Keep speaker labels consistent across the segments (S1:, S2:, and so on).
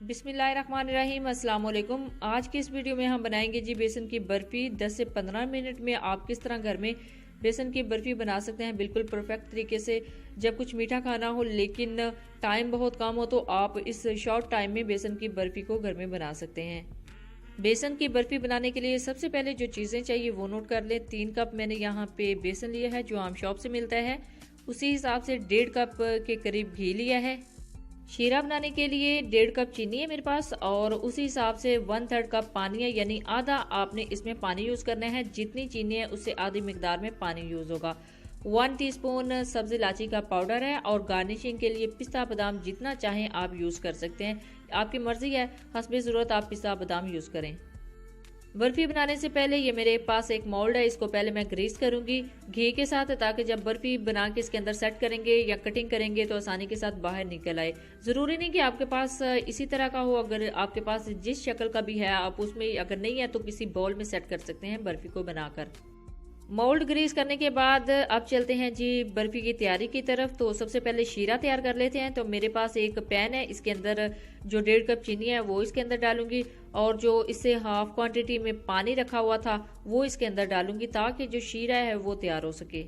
S1: बिस्मिल्लाहिर्रहमानिर्रहीम अस्सलाम वालेकुम। आज की इस वीडियो में हम बनाएंगे जी बेसन की बर्फ़ी। 10 से 15 मिनट में आप किस तरह घर में बेसन की बर्फ़ी बना सकते हैं बिल्कुल परफेक्ट तरीके से। जब कुछ मीठा खाना हो लेकिन टाइम बहुत कम हो तो आप इस शॉर्ट टाइम में बेसन की बर्फ़ी को घर में बना सकते हैं। बेसन की बर्फ़ी बनाने के लिए सबसे पहले जो चीज़ें चाहिए वो नोट कर लें। 3 कप मैंने यहाँ पे बेसन लिया है जो आम शॉप से मिलता है। उसी हिसाब से 1.5 कप के करीब घी लिया है। शीरा बनाने के लिए 1.5 कप चीनी है मेरे पास और उसी हिसाब से 1/3 कप पानी है, यानी आधा आपने इसमें पानी यूज़ करना है। जितनी चीनी है उससे आधी मिकदार में पानी यूज़ होगा। 1 टीस्पून सब्ज़ इलायची का पाउडर है और गार्निशिंग के लिए पिस्ता बादाम जितना चाहें आप यूज़ कर सकते हैं, आपकी मर्जी है, हस्बे ज़रूरत आप पिस्ता बादाम यूज़ करें। बर्फ़ी बनाने से पहले ये मेरे पास एक मोल्ड है, इसको पहले मैं ग्रीस करूंगी घी के साथ, ताकि जब बर्फ़ी बना के इसके अंदर सेट करेंगे या कटिंग करेंगे तो आसानी के साथ बाहर निकल आए। ज़रूरी नहीं कि आपके पास इसी तरह का हो, अगर आपके पास जिस शक्ल का भी है आप उसमें, अगर नहीं है तो किसी बाउल में सेट कर सकते हैं बर्फ़ी को बनाकर। मोल्ड ग्रीस करने के बाद अब चलते हैं जी बर्फ़ी की तैयारी की तरफ। तो सबसे पहले शीरा तैयार कर लेते हैं। तो मेरे पास एक पैन है, इसके अंदर जो 1.5 कप चीनी है वो इसके अंदर डालूंगी और जो इससे हाफ क्वांटिटी में पानी रखा हुआ था वो इसके अंदर डालूंगी, ताकि जो शीरा है वो तैयार हो सके।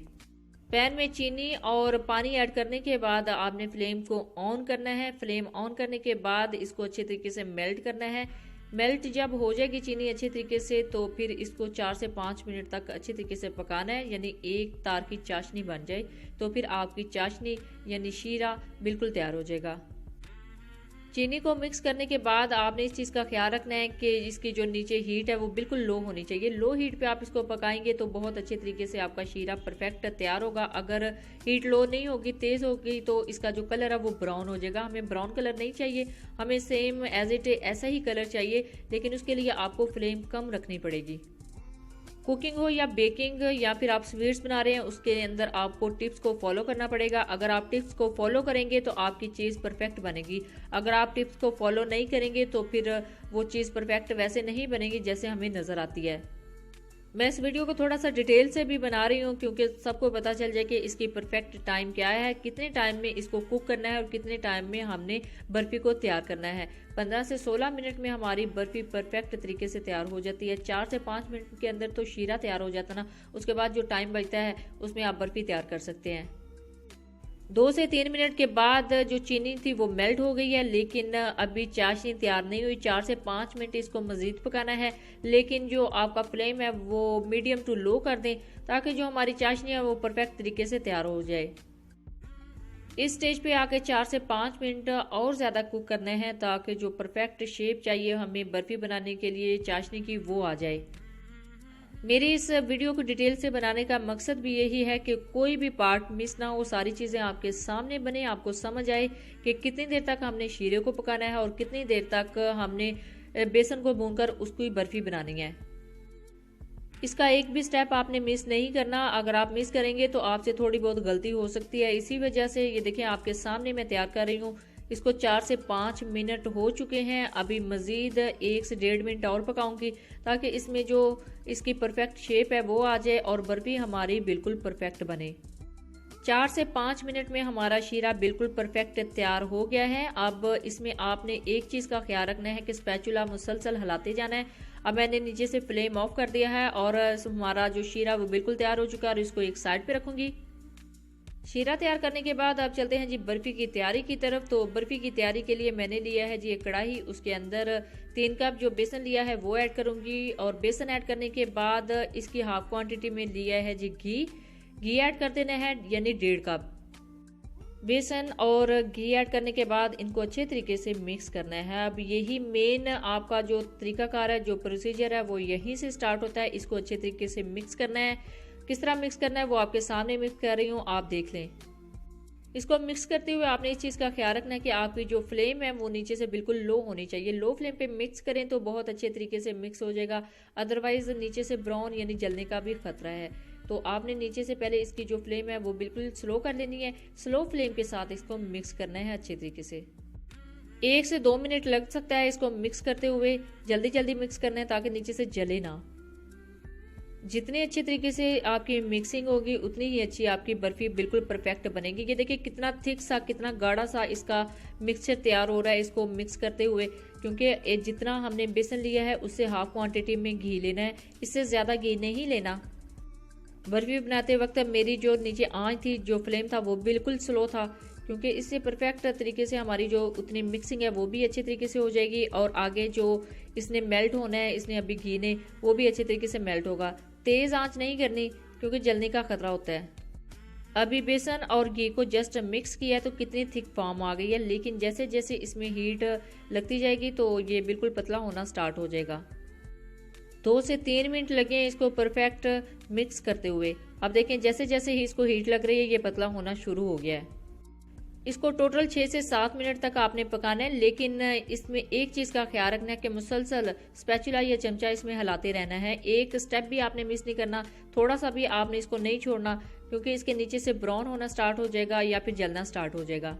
S1: पैन में चीनी और पानी ऐड करने के बाद आपने फ्लेम को ऑन करना है। फ्लेम ऑन करने के बाद इसको अच्छे तरीके से मेल्ट करना है। मेल्ट जब हो जाएगी चीनी अच्छे तरीके से तो फिर इसको 4 से 5 मिनट तक अच्छे तरीके से पकाना है, यानी एक तार की चाशनी बन जाए तो फिर आपकी चाशनी यानी शीरा बिल्कुल तैयार हो जाएगा। चीनी को मिक्स करने के बाद आपने इस चीज़ का ख्याल रखना है कि इसकी जो नीचे हीट है वो बिल्कुल लो होनी चाहिए। लो हीट पे आप इसको पकाएंगे तो बहुत अच्छे तरीके से आपका शीरा परफेक्ट तैयार होगा। अगर हीट लो नहीं होगी, तेज़ होगी, तो इसका जो कलर है वो ब्राउन हो जाएगा। हमें ब्राउन कलर नहीं चाहिए, हमें सेम एज इट ऐसा ही कलर चाहिए, लेकिन उसके लिए आपको फ्लेम कम रखनी पड़ेगी। कुकिंग हो या बेकिंग या फिर आप स्वीट्स बना रहे हैं, उसके अंदर आपको टिप्स को फॉलो करना पड़ेगा। अगर आप टिप्स को फॉलो करेंगे तो आपकी चीज़ परफेक्ट बनेगी। अगर आप टिप्स को फॉलो नहीं करेंगे तो फिर वो चीज़ परफेक्ट वैसे नहीं बनेगी जैसे हमें नज़र आती है। मैं इस वीडियो को थोड़ा सा डिटेल से भी बना रही हूँ क्योंकि सबको पता चल जाए कि इसकी परफेक्ट टाइम क्या है, कितने टाइम में इसको कुक करना है और कितने टाइम में हमने बर्फ़ी को तैयार करना है। 15 से 16 मिनट में हमारी बर्फ़ी परफेक्ट तरीके से तैयार हो जाती है। 4 से 5 मिनट के अंदर तो शीरा तैयार हो जाता ना, उसके बाद जो टाइम बचता है उसमें आप बर्फ़ी तैयार कर सकते हैं। 2 से 3 मिनट के बाद जो चीनी थी वो मेल्ट हो गई है, लेकिन अभी चाशनी तैयार नहीं हुई। 4 से 5 मिनट इसको मज़ीद पकाना है, लेकिन जो आपका फ्लेम है वो मीडियम टू लो कर दें, ताकि जो हमारी चाशनी है वो परफेक्ट तरीके से तैयार हो जाए। इस स्टेज पे आके 4 से 5 मिनट और ज़्यादा कुक करने हैं, ताकि जो परफेक्ट शेप चाहिए हमें बर्फ़ी बनाने के लिए चाशनी की वो आ जाए। मेरी इस वीडियो को डिटेल से बनाने का मकसद भी यही है कि कोई भी पार्ट मिस ना हो, सारी चीज़ें आपके सामने बने, आपको समझ आए कि कितनी देर तक हमने शीरे को पकाना है और कितनी देर तक हमने बेसन को भूनकर उसकी बर्फ़ी बनानी है। इसका एक भी स्टेप आपने मिस नहीं करना। अगर आप मिस करेंगे तो आपसे थोड़ी बहुत गलती हो सकती है। इसी वजह से ये देखिए आपके सामने मैं तैयार कर रही हूँ। इसको 4 से 5 मिनट हो चुके हैं। अभी मज़ीद 1 से 1.5 मिनट और पकाऊंगी, ताकि इसमें जो इसकी परफेक्ट शेप है वो आ जाए और बर्फ़ी हमारी बिल्कुल परफेक्ट बने। 4 से 5 मिनट में हमारा शीरा बिल्कुल परफेक्ट तैयार हो गया है। अब इसमें आपने एक चीज़ का ख्याल रखना है कि स्पैचुला मुसलसल हिलाते जाना है। अब मैंने नीचे से फ्लेम ऑफ कर दिया है और हमारा जो शीरा वो बिल्कुल तैयार हो चुका है और इसको एक साइड पे रखूंगी। शीरा तैयार करने के बाद अब चलते हैं जी बर्फ़ी की तैयारी की तरफ। तो बर्फ़ी की तैयारी के लिए मैंने लिया है जी एक कढ़ाई, उसके अंदर 3 कप जो बेसन लिया है वो ऐड करूंगी और बेसन ऐड करने के बाद इसकी हाफ क्वांटिटी में लिया है जी घी ऐड कर देना है, यानी 1.5 कप बेसन और घी ऐड करने के बाद इनको अच्छे तरीके से मिक्स करना है। अब यही मेन आपका जो तरीकाकार है, जो प्रोसीजर है वो यहीं से स्टार्ट होता है। इसको अच्छे तरीके से मिक्स करना है। किस तरह मिक्स करना है वो आपके सामने मिक्स कर रही हूँ, आप देख लें। इसको मिक्स करते हुए आपने इस चीज़ का ख्याल रखना है कि आपकी जो फ्लेम है वो नीचे से बिल्कुल लो होनी चाहिए। लो फ्लेम पे मिक्स करें तो बहुत अच्छे तरीके से मिक्स हो जाएगा, अदरवाइज नीचे से ब्राउन यानी जलने का भी खतरा है। तो आपने नीचे से पहले इसकी जो फ्लेम है वो बिल्कुल स्लो कर लेनी है। स्लो फ्लेम के साथ इसको मिक्स करना है अच्छे तरीके से। 1 से 2 मिनट लग सकता है इसको मिक्स करते हुए, जल्दी जल्दी मिक्स करना है ताकि नीचे से जले ना। जितनी अच्छे तरीके से आपकी मिक्सिंग होगी उतनी ही अच्छी आपकी बर्फी बिल्कुल परफेक्ट बनेगी। ये देखिए कितना थिक सा, कितना गाढ़ा सा इसका मिक्सचर तैयार हो रहा है इसको मिक्स करते हुए, क्योंकि जितना हमने बेसन लिया है उससे हाफ क्वांटिटी में घी लेना है, इससे ज़्यादा घी नहीं लेना। बर्फी बनाते वक्त मेरी जो नीचे आंच थी, जो फ्लेम था वो बिल्कुल स्लो था, क्योंकि इससे परफेक्ट तरीके से हमारी जो उतनी मिक्सिंग है वो भी अच्छे तरीके से हो जाएगी और आगे जो इसने मेल्ट होना है, इसने अभी घी ने, वो भी अच्छे तरीके से मेल्ट होगा। तेज़ आंच नहीं करनी क्योंकि जलने का खतरा होता है। अभी बेसन और घी को जस्ट मिक्स किया है तो कितनी थिक फॉर्म आ गई है, लेकिन जैसे जैसे इसमें हीट लगती जाएगी तो ये बिल्कुल पतला होना स्टार्ट हो जाएगा। 2 से 3 मिनट लगे हैं इसको परफेक्ट मिक्स करते हुए। अब देखें जैसे जैसे ही इसको हीट लग रही है ये पतला होना शुरू हो गया है। इसको टोटल 6 से 7 मिनट तक आपने पकाना है, लेकिन इसमें एक चीज़ का ख्याल रखना है कि मुसलसल स्पैचुला या चमचा इसमें हिलाते रहना है। एक स्टेप भी आपने मिस नहीं करना, थोड़ा सा भी आपने इसको नहीं छोड़ना, क्योंकि इसके नीचे से ब्राउन होना स्टार्ट हो जाएगा या फिर जलना स्टार्ट हो जाएगा।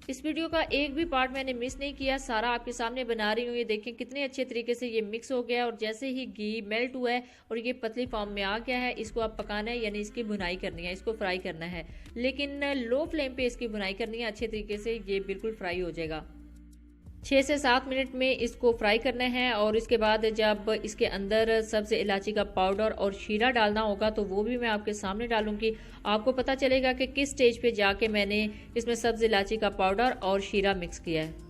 S1: इस वीडियो का एक भी पार्ट मैंने मिस नहीं किया, सारा आपके सामने बना रही हूँ। ये देखें कितने अच्छे तरीके से ये मिक्स हो गया और जैसे ही घी मेल्ट हुआ है और ये पतली फॉर्म में आ गया है, इसको आप पकाना है, यानी इसकी भुनाई करनी है, इसको फ्राई करना है, लेकिन लो फ्लेम पे इसकी भुनाई करनी है। अच्छे तरीके से ये बिल्कुल फ्राई हो जाएगा। 6 से 7 मिनट में इसको फ्राई करना है और इसके बाद जब इसके अंदर सब्ज़ इलायची का पाउडर और शीरा डालना होगा तो वो भी मैं आपके सामने डालूंगी। आपको पता चलेगा कि किस स्टेज पे जाके मैंने इसमें सब्ज़ इलायची का पाउडर और शीरा मिक्स किया है।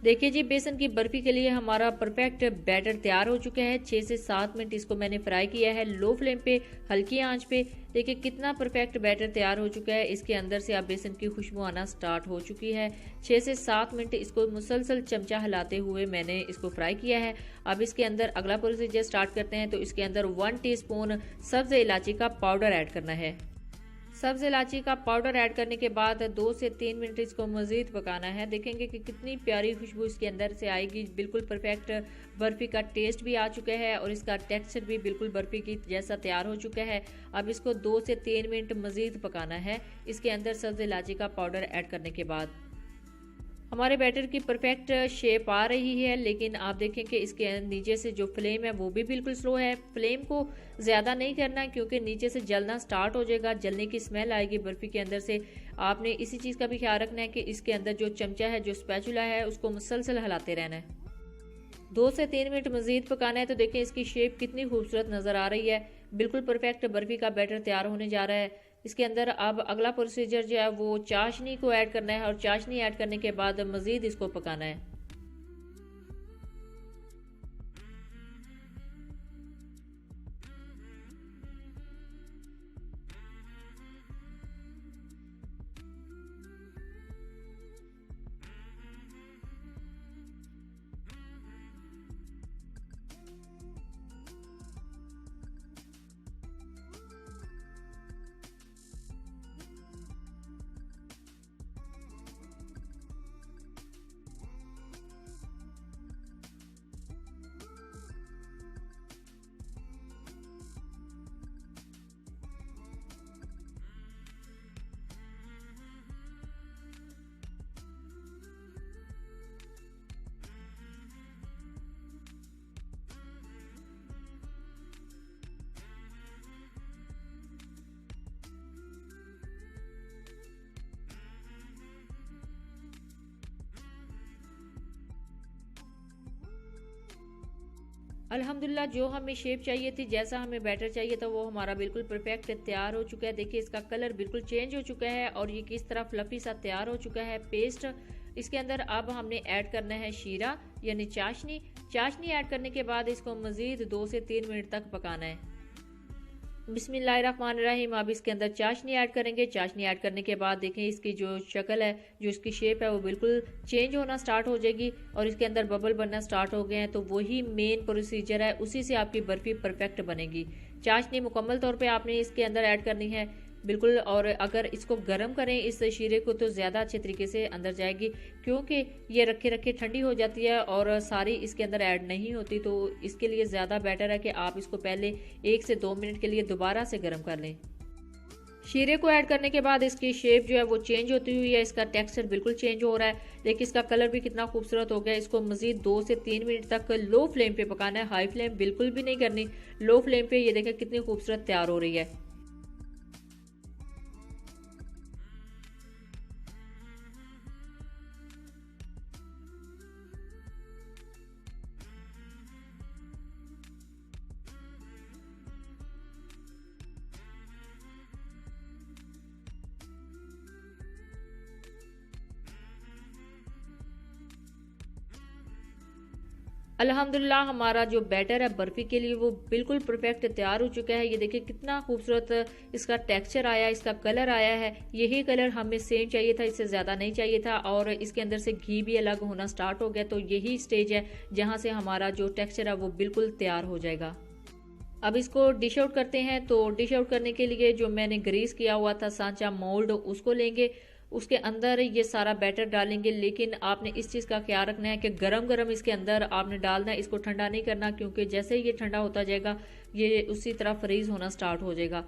S1: देखिए जी, बेसन की बर्फी के लिए हमारा परफेक्ट बैटर तैयार हो चुका है। 6 से 7 मिनट इसको मैंने फ्राई किया है लो फ्लेम पे, हल्की आंच पे। देखिए कितना परफेक्ट बैटर तैयार हो चुका है, इसके अंदर से अब बेसन की खुशबू आना स्टार्ट हो चुकी है। 6 से 7 मिनट इसको मुसलसल चमचा हिलाते हुए मैंने इसको फ्राई किया है। अब इसके अंदर अगला प्रोसीजर स्टार्ट करते हैं। तो इसके अंदर 1 टीस्पून सब्ज इलायची का पाउडर ऐड करना है। सब्ज इलायची का पाउडर ऐड करने के बाद 2 से 3 मिनट इसको मज़ीद पकाना है। देखेंगे कि कितनी प्यारी खुशबू इसके अंदर से आएगी। बिल्कुल परफेक्ट बर्फ़ी का टेस्ट भी आ चुका है और इसका टेक्सचर भी बिल्कुल बर्फ़ी की जैसा तैयार हो चुका है। अब इसको 2 से 3 मिनट मज़ीद पकाना है इसके अंदर सब्ज इलायची का पाउडर ऐड करने के बाद। हमारे बैटर की परफेक्ट शेप आ रही है, लेकिन आप देखें कि इसके नीचे से जो फ्लेम है वो भी बिल्कुल स्लो है। फ्लेम को ज़्यादा नहीं करना क्योंकि नीचे से जलना स्टार्ट हो जाएगा, जलने की स्मेल आएगी बर्फ़ी के अंदर से। आपने इसी चीज़ का भी ख्याल रखना है कि इसके अंदर जो चमचा है, जो स्पैचुला है, उसको मुसलसल हिलाते रहना है। 2 से 3 मिनट मज़ीद पकाना है। तो देखें इसकी शेप कितनी खूबसूरत नज़र आ रही है। बिल्कुल परफेक्ट बर्फ़ी का बैटर तैयार होने जा रहा है। इसके अंदर अब अगला प्रोसीजर जो है वो चाशनी को ऐड करना है और चाशनी ऐड करने के बाद मज़ीद इसको पकाना है। अल्हम्दुलिल्लाह जो हमें शेप चाहिए थी, जैसा हमें बैटर चाहिए था, वो हमारा बिल्कुल परफेक्ट तैयार हो चुका है। देखिए इसका कलर बिल्कुल चेंज हो चुका है और ये किस तरह फ्लफी सा तैयार हो चुका है पेस्ट। इसके अंदर अब हमने ऐड करना है शीरा यानी चाशनी। चाशनी ऐड करने के बाद इसको मज़ीद 2 से 3 मिनट तक पकाना है। बिस्मिल्लाहिर्रहमानिर्रहीम। अब इसके अंदर चाशनी ऐड करेंगे। चाशनी ऐड करने के बाद देखें इसकी जो शक्ल है, जो इसकी शेप है, वो बिल्कुल चेंज होना स्टार्ट हो जाएगी और इसके अंदर बबल बनना स्टार्ट हो गए हैं। तो वही मेन प्रोसीजर है, उसी से आपकी बर्फ़ी परफेक्ट बनेगी। चाशनी मुकम्मल तौर पे आपने इसके अंदर ऐड करनी है बिल्कुल। और अगर इसको गर्म करें इस शीरे को तो ज़्यादा अच्छे तरीके से अंदर जाएगी, क्योंकि ये रखे रखे ठंडी हो जाती है और सारी इसके अंदर ऐड नहीं होती। तो इसके लिए ज़्यादा बेटर है कि आप इसको पहले 1 से 2 मिनट के लिए दोबारा से गर्म कर लें। शीरे को ऐड करने के बाद इसकी शेप जो है वो चेंज होती हुई है, इसका टेक्सचर बिल्कुल चेंज हो रहा है। देखिए इसका कलर भी कितना खूबसूरत हो गया। इसको मज़ीद 2 से 3 मिनट तक लो फ्लेम पे पकाना है, हाई फ्लेम बिल्कुल भी नहीं करनी। लो फ्लेम पे ये देखें कितनी खूबसूरत तैयार हो रही है। अल्हम्दुलिल्लाह हमारा जो बैटर है बर्फ़ी के लिए वो बिल्कुल परफेक्ट तैयार हो चुका है। ये देखिए कितना खूबसूरत इसका टेक्सचर आया, इसका कलर आया है। यही कलर हमें सेम चाहिए था, इससे ज़्यादा नहीं चाहिए था। और इसके अंदर से घी भी अलग होना स्टार्ट हो गया। तो यही स्टेज है जहाँ से हमारा जो टेक्सचर है वो बिल्कुल तैयार हो जाएगा। अब इसको डिश आउट करते हैं। तो डिश आउट करने के लिए जो मैंने ग्रीस किया हुआ था सांचा मोल्ड, उसको लेंगे, उसके अंदर ये सारा बैटर डालेंगे। लेकिन आपने इस चीज़ का ख्याल रखना है कि गरम गरम इसके अंदर आपने डालना है, इसको ठंडा नहीं करना, क्योंकि जैसे ही ये ठंडा होता जाएगा ये उसी तरह फ्रीज होना स्टार्ट हो जाएगा।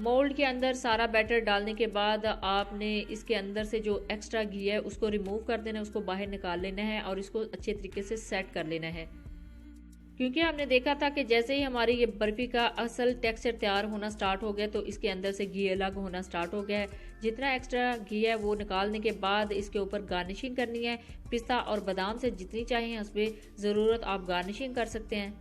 S1: मोल्ड के अंदर सारा बैटर डालने के बाद आपने इसके अंदर से जो एक्स्ट्रा घी है उसको रिमूव कर देना है, उसको बाहर निकाल लेना है और इसको अच्छे तरीके से सेट कर लेना है। क्योंकि हमने देखा था कि जैसे ही हमारी ये बर्फ़ी का असल टेक्सचर तैयार होना स्टार्ट हो गया तो इसके अंदर से घी अलग होना स्टार्ट हो गया है। जितना एक्स्ट्रा घी है वो निकालने के बाद इसके ऊपर गार्निशिंग करनी है। पिस्ता और बादाम से जितनी चाहिए उस पर ज़रूरत आप गार्निशिंग कर सकते हैं।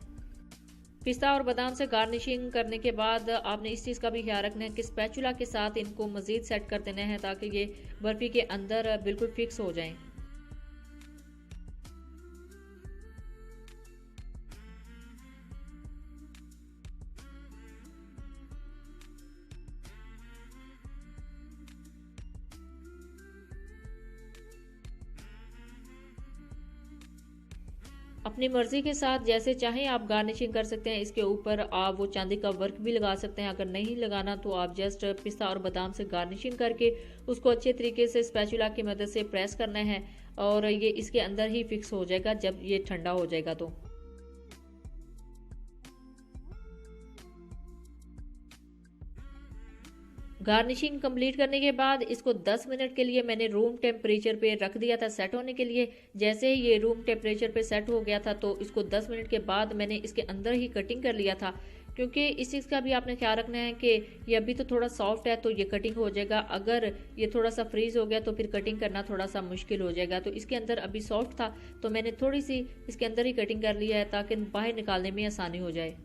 S1: पिस्ता और बादाम से गार्निशिंग करने के बाद आपने इस चीज़ का भी ख्याल रखना है कि स्पैचुला के साथ इनको मज़ीद सेट कर देना है ताकि ये बर्फ़ी के अंदर बिल्कुल फिक्स हो जाएं। अपनी मर्जी के साथ जैसे चाहें आप गार्निशिंग कर सकते हैं। इसके ऊपर आप वो चांदी का वर्क भी लगा सकते हैं। अगर नहीं लगाना तो आप जस्ट पिस्ता और बादाम से गार्निशिंग करके उसको अच्छे तरीके से स्पैचुला की मदद से प्रेस करना है और ये इसके अंदर ही फिक्स हो जाएगा जब ये ठंडा हो जाएगा। तो गार्निशिंग कंप्लीट करने के बाद इसको 10 मिनट के लिए मैंने रूम टेम्परेचर पे रख दिया था सेट होने के लिए। जैसे ही ये रूम टेम्परेचर पे सेट हो गया था तो इसको 10 मिनट के बाद मैंने इसके अंदर ही कटिंग कर लिया था, क्योंकि इस चीज़ का भी आपने ख्याल रखना है कि ये अभी तो थोड़ा सॉफ्ट है तो ये कटिंग हो जाएगा। अगर ये थोड़ा सा फ्रीज हो गया तो फिर कटिंग करना थोड़ा सा मुश्किल हो जाएगा। तो इसके अंदर अभी सॉफ्ट था तो मैंने थोड़ी सी इसके अंदर ही कटिंग कर लिया है ताकि बाहर निकालने में आसानी हो जाए।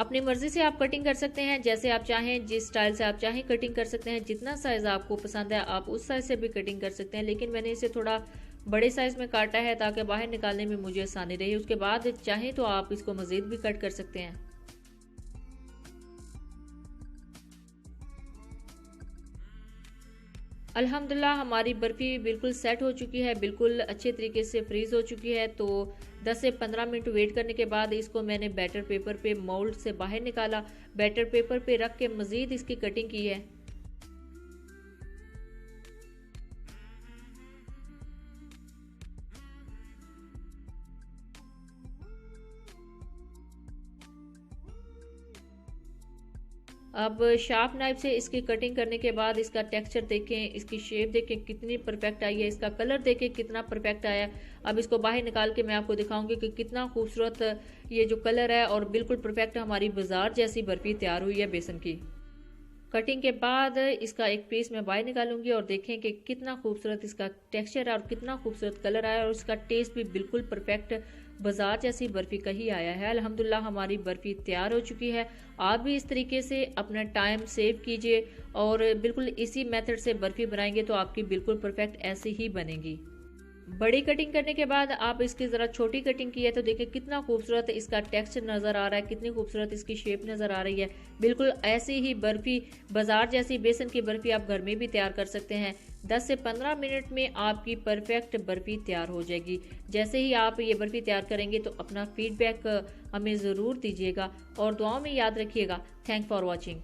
S1: अपनी मर्जी से आप कटिंग कर सकते हैं, जैसे आप चाहें, जिस स्टाइल से आप चाहें कटिंग कर सकते हैं। जितना साइज़ आपको पसंद है आप उस साइज़ से भी कटिंग कर सकते हैं, लेकिन मैंने इसे थोड़ा बड़े साइज़ में काटा है ताकि बाहर निकालने में मुझे आसानी रही। उसके बाद चाहें तो आप इसको मज़ीद भी कट कर सकते हैं। अल्हम्दुलिल्लाह हमारी बर्फ़ी बिल्कुल सेट हो चुकी है, बिल्कुल अच्छे तरीके से फ्रीज़ हो चुकी है। तो 10 से 15 मिनट वेट करने के बाद इसको मैंने बैटर पेपर पे मोल्ड से बाहर निकाला, बैटर पेपर पे रख के मज़ीद इसकी कटिंग की है। अब शार्प नाइफ से इसकी कटिंग करने के बाद इसका टेक्सचर देखें, इसकी शेप देखें कितनी परफेक्ट आई है, इसका कलर देखें कितना परफेक्ट आया। अब इसको बाहर निकाल के मैं आपको दिखाऊंगी कि कितना खूबसूरत ये जो कलर है और बिल्कुल परफेक्ट हमारी बाजार जैसी बर्फी तैयार हुई है बेसन की। कटिंग के बाद इसका एक पीस मैं बाहर निकालूंगी और देखें कि कितना खूबसूरत इसका टेक्सचर है और कितना खूबसूरत कलर आया और इसका टेस्ट भी बिल्कुल परफेक्ट बाजार जैसी बर्फ़ी का ही आया है। अल्हम्दुलिल्लाह हमारी बर्फ़ी तैयार हो चुकी है। आप भी इस तरीके से अपना टाइम सेव कीजिए और बिल्कुल इसी मेथड से बर्फ़ी बनाएंगे तो आपकी बिल्कुल परफेक्ट ऐसी ही बनेगी। बड़ी कटिंग करने के बाद आप इसकी ज़रा छोटी कटिंग की है तो देखिए कितना खूबसूरत इसका टेक्सचर नज़र आ रहा है, कितनी खूबसूरत इसकी शेप नज़र आ रही है। बिल्कुल ऐसी ही बर्फ़ी बाजार जैसी बेसन की बर्फ़ी आप घर में भी तैयार कर सकते हैं। 10 से 15 मिनट में आपकी परफेक्ट बर्फ़ी तैयार हो जाएगी। जैसे ही आप ये बर्फ़ी तैयार करेंगे तो अपना फीडबैक हमें ज़रूर दीजिएगा और दुआओं में याद रखिएगा। Thank for watching.